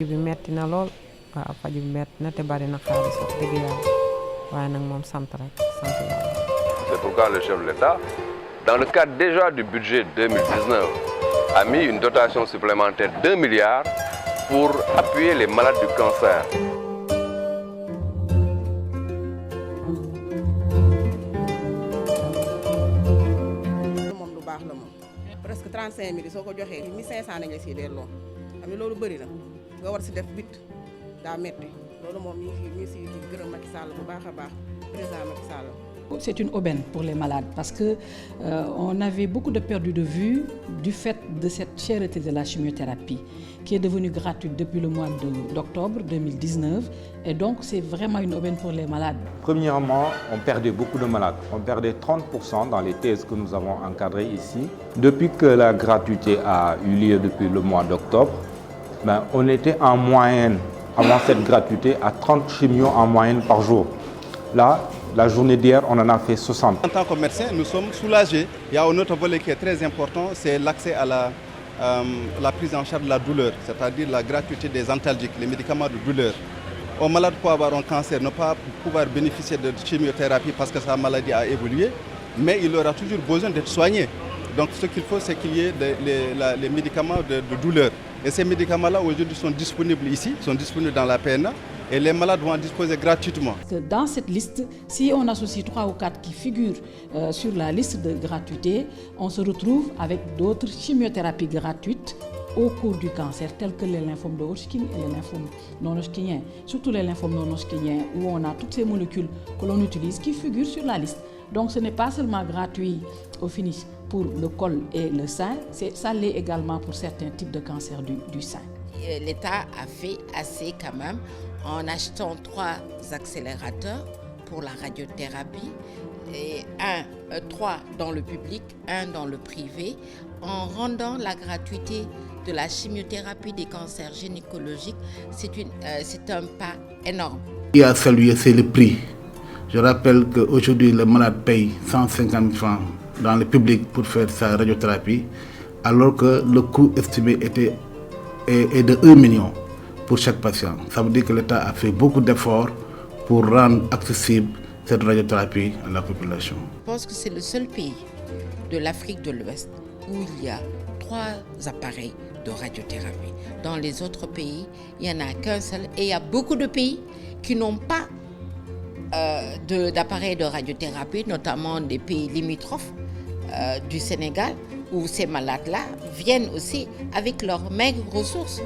bi metti na lool waaw faju bi metti na te bari na xaalis wax dëgg yàlla waaye nag moom sant rek sant yàlla. C'est pourquoi le chef de l'État, dans le cadre déjà du budget 2019, a mis une dotation supplémentaire d'1 milliard pour appuyer les malades du cancer. moom lu baax la moom presque 35 000 soo ko joxee 1500 nañ la siy delloo xam ne loolu bëri na nga war si def bit daa metti loolu moom ñu ngi si gërëm Macky Sall bu baax a baax président Macky Sall. C'est une aubaine pour les malades parce que on avait beaucoup de perdu de vue du fait de cette cherté de la chimiothérapie qui est devenue gratuite depuis le mois d'octobre 2019 et donc c'est vraiment une aubaine pour les malades. Premièrement, on perdait beaucoup de malades. On perdait 30% dans les thèses que nous avons encadrées ici. Depuis que la gratuité a eu lieu depuis le mois d'octobre, on était en moyenne, avant cette gratuité, à 30 chimios en moyenne par jour. Là, la journée d'hier, on en a fait 60. En tant que médecin, nous sommes soulagés. Il y a un autre volet qui est très important, c'est l'accès à la prise en charge de la douleur, c'est-à-dire la gratuité des antalgiques, les médicaments de douleur. Un malade peut avoir un cancer, ne pas pouvoir bénéficier de chimiothérapie parce que sa maladie a évolué, mais il aura toujours besoin d'être soigné. Donc ce qu'il faut, c'est qu'il y ait les médicaments de douleur. Et ces médicaments-là, aujourd'hui, sont disponibles ici, sont disponibles dans la PNA. Et les malades vont en disposer gratuitement. Dans cette liste, si on associe 3 ou 4 qui figurent sur la liste de gratuité, on se retrouve avec d'autres chimiothérapies gratuites au cours du cancer, tels que les lymphomes de Hodgkin et les lymphomes non-Hodgkiniens. Surtout les lymphomes non-Hodgkiniens, où on a toutes ces molécules que l'on utilise qui figurent sur la liste. Donc ce n'est pas seulement gratuit au finish pour le col et le sein, ça l'est également pour certains types de cancers du sein. L'État a fait assez quand même en achetant 3 accélérateurs pour la radiothérapie, et 3 dans le public, 1 dans le privé, en rendant la gratuité de la chimiothérapie des cancers gynécologiques. C'est un pas énorme. Il a salué, c'est le prix. Je rappelle qu'aujourd'hui, le malade paye 150 000 francs dans le public pour faire sa radiothérapie, alors que le coût estimé est de 1 million pour chaque patient. Ça veut dire que l'État a fait beaucoup d'efforts pour rendre accessible cette radiothérapie à la population. Je pense que c'est le seul pays de l'Afrique de l'Ouest où il y a 3 appareils de radiothérapie. Dans les autres pays, il n'y en a qu'un seul. Et il y a beaucoup de pays qui n'ont pas d'appareils de radiothérapie, notamment des pays limitrophes du Sénégal, où ces malades-là viennent aussi avec leurs maigres ressources.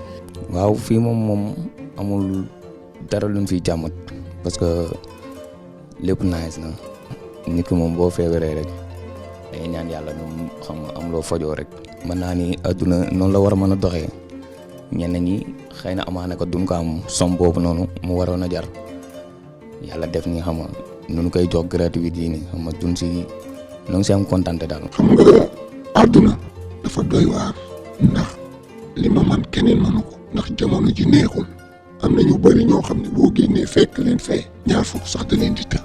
waaw fii moom amul dara luñ fiy jàmmat parce que lépp nice na nit ki moom boo feebaree rek dañuy ñaan yàlla ñu xam nga am loo fajoo rek. mën naa ni adduna noonu la war a mën a doxee ñenn ñi xëy na amaana ko duñ ko am som boobu noonu mu waroon a jar yàlla def ni xam nga nu koy jox gratuit yi ni xam nga duñ si ñoo si am kontante daal. xam nga adduna dafa doy waar ndax li ma man keneen mënu ko ndax jamono ji neexul am na ñu bëri ñoo xam ne boo génnee fekk leen fee ñaar fukk sax da leen di të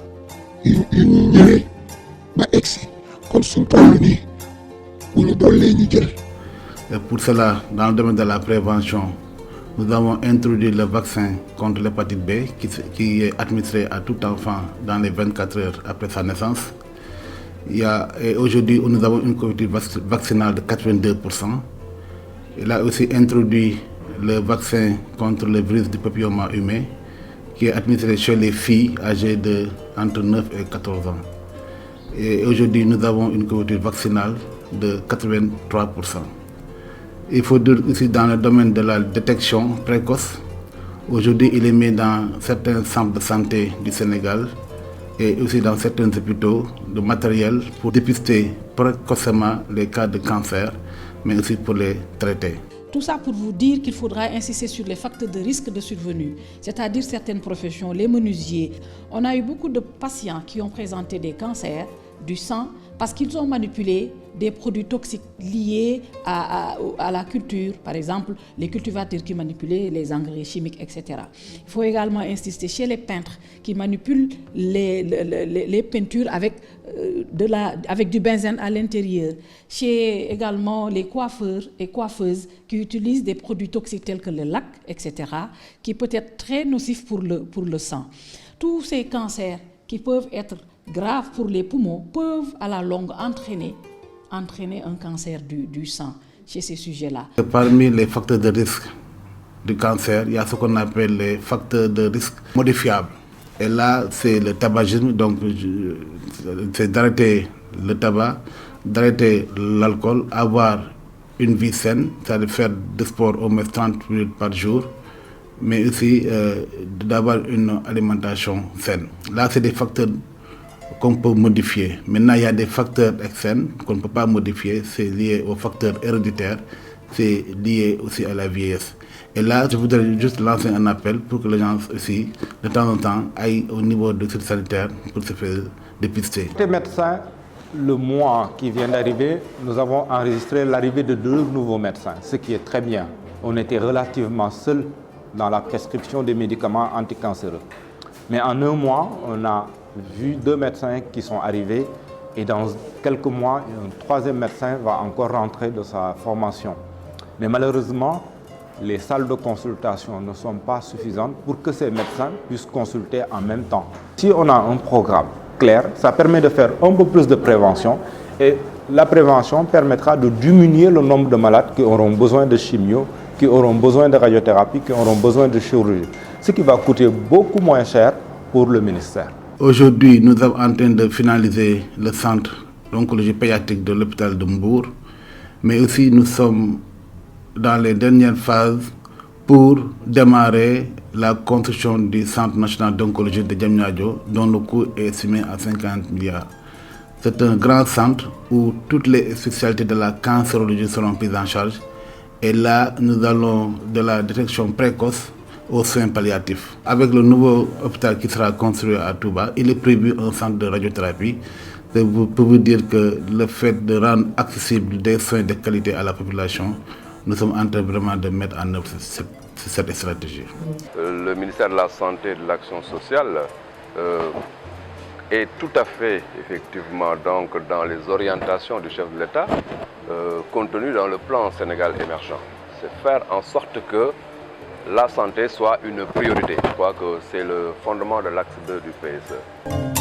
yu ñuy ñëwee ba egsi kon suñ toll nii bu ñu dollee ñu jël. Et pour cela, dans le domaine de la prévention, nous avons introduit le vaccin contre l'hépatite B qui est administré à tout enfant dans les 24 heures après sa naissance. Et aujourd'hui, nous avons une couverture vaccinale de 82%. Il a aussi introduit le vaccin contre le virus du papilloma humain qui est administré chez les filles âgées entre 9 et 14 ans. Et aujourd'hui, nous avons une couverture vaccinale de 83%. Il faut dire aussi dans le domaine de la détection précoce, aujourd'hui il est mis dans certains centres de santé du Sénégal et aussi dans certains hôpitaux de matériel pour dépister précocement les cas de cancer, mais aussi pour les traiter. Tout ça pour vous dire qu'il faudra insister sur les facteurs de risque de survenue, c'est-à-dire certaines professions, les menuisiers. On a eu beaucoup de patients qui ont présenté des cancers du sang parce qu'ils ont manipulé des produits toxiques liés à la culture, par exemple les cultivateurs qui manipulaient les engrais chimiques, etc. Il faut également insister chez les peintres qui manipulent les peintures avec du benzène à l'intérieur, chez également les coiffeurs et coiffeuses qui utilisent des produits toxiques tels que le lac, etc., qui peut être très nocif pour le sang. Tous ces cancers qui peuvent être graves pour les poumons peuvent à la longue entraîner un cancer du sang chez ces sujets-là. Parmi les facteurs de risque du cancer, il y a ce qu'on appelle les facteurs de risque modifiables. Et là, c'est le tabagisme, donc c'est d'arrêter le tabac, d'arrêter l'alcool, avoir une vie saine, c'est-à-dire faire du sport au moins 30 minutes par jour, mais aussi d'avoir une alimentation saine. Là, c'est des facteurs qu'on peut modifier. Maintenant, il y a des facteurs externes qu'on ne peut pas modifier. C'est lié aux facteurs héréditaires, c'est lié aussi à la vieillesse. Et là, je voudrais juste lancer un appel pour que les gens aussi, de temps en temps, aillent au niveau de cette sanitaire pour se faire dépister. Les médecins, le mois qui vient d'arriver, nous avons enregistré l'arrivée de 2 nouveaux médecins, ce qui est très bien. On était relativement seuls dans la prescription des médicaments anticancéreux. Mais en un mois, on a vu 2 médecins qui sont arrivés et dans quelques mois, un 3e médecin va encore rentrer de sa formation. Mais malheureusement, les salles de consultation ne sont pas suffisantes pour que ces médecins puissent consulter en même temps. Si on a un programme clair, ça permet de faire un peu plus de prévention et la prévention permettra de diminuer le nombre de malades qui auront besoin de chimio, qui auront besoin de radiothérapie, qui auront besoin de chirurgie, ce qui va coûter beaucoup moins cher pour le ministère. Aujourd'hui, nous sommes en train de finaliser le centre d'oncologie pédiatrique de l'hôpital de Mbour, mais aussi nous sommes dans les dernières phases pour démarrer la construction du Centre national d'oncologie de Diamniadio, dont le coût est estimé à 50 milliards. C'est un grand centre où toutes les spécialités de la cancérologie seront prises en charge. Et là, nous allons de la détection précoce aux soins palliatifs. Avec le nouveau hôpital qui sera construit à Touba, il est prévu un centre de radiothérapie. C'est pour vous dire que le fait de rendre accessible des soins de qualité à la population, nous sommes en train vraiment de mettre en œuvre cette stratégie. Le ministère de la Santé et de l'Action sociale est tout à fait effectivement donc dans les orientations du chef de l'État contenues dans le plan Sénégal émergent. C'est faire en sorte que la santé soit une priorité. Je crois que c'est le fondement de l'axe 2 du PSE.